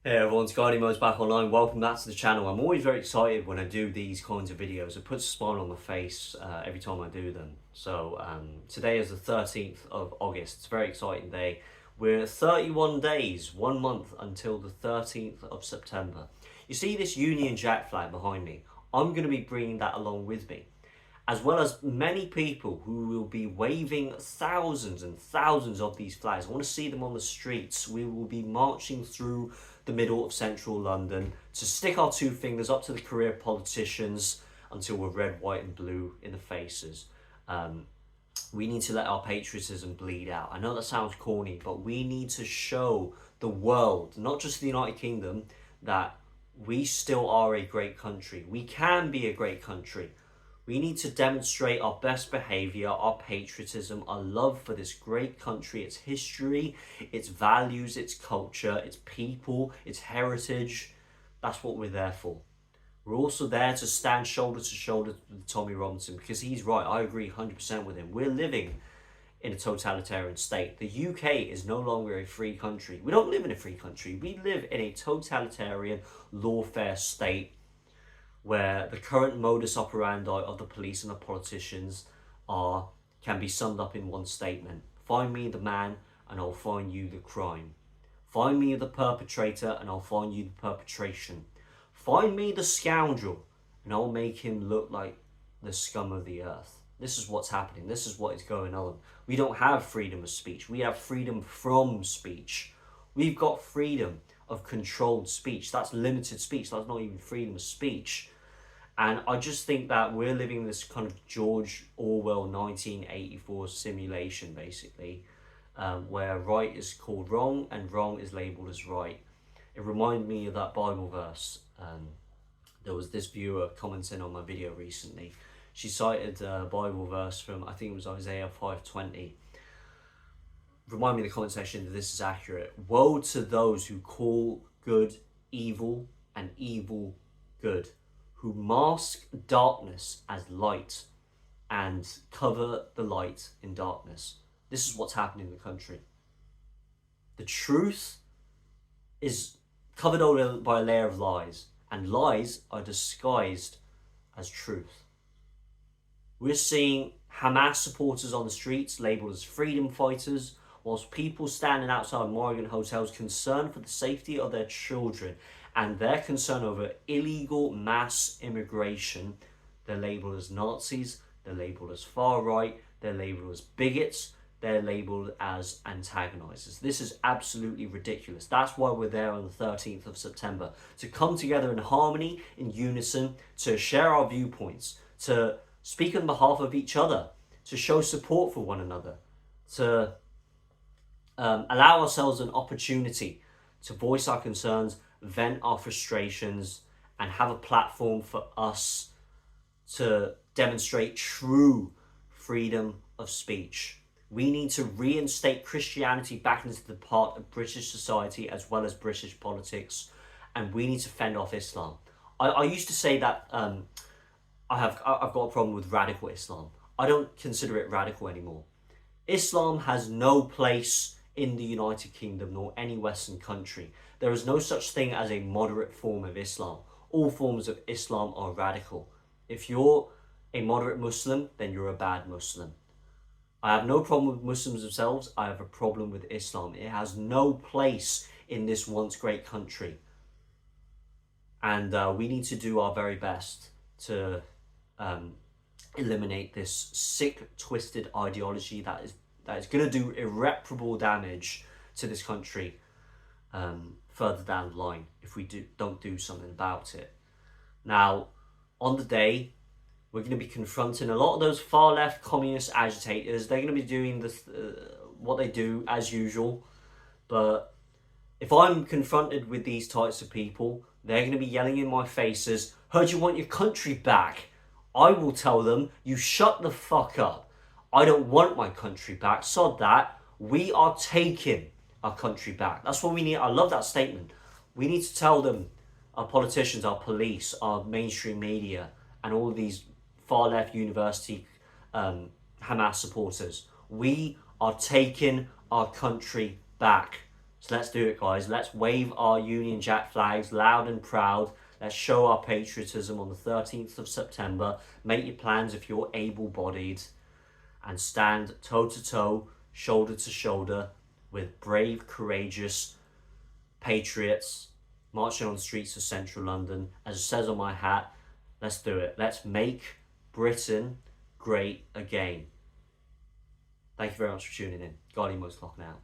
Hey everyone, Skydy Mo's back online. Welcome back to the channel. I'm always very excited when I do these kinds of videos. It puts a smile on my face every time I do them. Today is the 13th of August. It's a very exciting day. We're 31 days, 1 month until the 13th of September. You see this Union Jack flag behind me? I'm going to be bringing that along with me, as well as many people who will be waving thousands and thousands of these flags. I want to see them on the streets. We will be marching through the middle of central London to stick our two fingers up to the career politicians until we're red, white and blue in the faces. We need to let our patriotism bleed out. I know that sounds corny, but we need to show the world, not just the United Kingdom, that we still are a great country. We can be a great country. We need to demonstrate our best behaviour, our patriotism, our love for this great country, its history, its values, its culture, its people, its heritage. That's what we're there for. We're also there to stand shoulder to shoulder with Tommy Robinson, because he's right. I agree 100% with him. We're living in a totalitarian state. The UK is no longer a free country. We don't live in a free country. We live in a totalitarian, lawfare state where the current modus operandi of the police and the politicians can be summed up in one statement. Find me the man and I'll find you the crime. Find me the perpetrator and I'll find you the perpetration. Find me the scoundrel and I'll make him look like the scum of the earth. This is what's happening. This is what is going on. We don't have freedom of speech. We have freedom from speech. We've got freedom of controlled speech. That's limited speech. That's not even freedom of speech. And I just think that we're living this kind of George Orwell 1984 simulation, basically, where right is called wrong and wrong is labelled as right. It reminded me of that Bible verse. There was this viewer commenting on my video recently. She cited a Bible verse from, I think it was Isaiah 5:20. Remind me in the comment section that this is accurate. Woe to those who call good evil and evil good, who mask darkness as light and cover the light in darkness. This is what's happening in the country. The truth is covered over by a layer of lies, and lies are disguised as truth. We're seeing Hamas supporters on the streets labelled as freedom fighters, whilst people standing outside Morgan hotels concerned for the safety of their children and their concern over illegal mass immigration, they're labelled as Nazis, they're labelled as far right, they're labelled as bigots, they're labelled as antagonisers. This is absolutely ridiculous. That's why we're there on the 13th of September, to come together in harmony, in unison, to share our viewpoints, to speak on behalf of each other, to show support for one another, to allow ourselves an opportunity to voice our concerns, vent our frustrations, and have a platform for us to demonstrate true freedom of speech. We need to reinstate Christianity back into the part of British society as well as British politics, and we need to fend off Islam. I used to say that I've got a problem with radical Islam. I don't consider it radical anymore. Islam has no place in the United Kingdom nor any Western country. There is no such thing as a moderate form of Islam. All forms of Islam are radical. If you're a moderate Muslim, then you're a bad Muslim. I have no problem with Muslims themselves. I have a problem with Islam. It has no place in this once great country. And we need to do our very best to eliminate this sick, twisted ideology that is going to do irreparable damage to this country further down the line if we don't do something about it. Now, on the day, we're going to be confronting a lot of those far left communist agitators. They're going to be doing what they do as usual. But if I'm confronted with these types of people, they're going to be yelling in my faces, "Heard you want your country back." I will tell them, "You shut the fuck up. I don't want my country back. Sod that. We are taking our country back." That's what we need. I love that statement. We need to tell them, our politicians, our police, our mainstream media, and all of these far left university Hamas supporters, we are taking our country back. So let's do it, guys. Let's wave our Union Jack flags loud and proud. Let's show our patriotism on the 13th of September. Make your plans if you're able-bodied, and stand toe-to-toe, shoulder-to-shoulder with brave, courageous patriots marching on the streets of central London. As it says on my hat, let's do it. Let's make Britain great again. Thank you very much for tuning in. Guardian Most clocking out.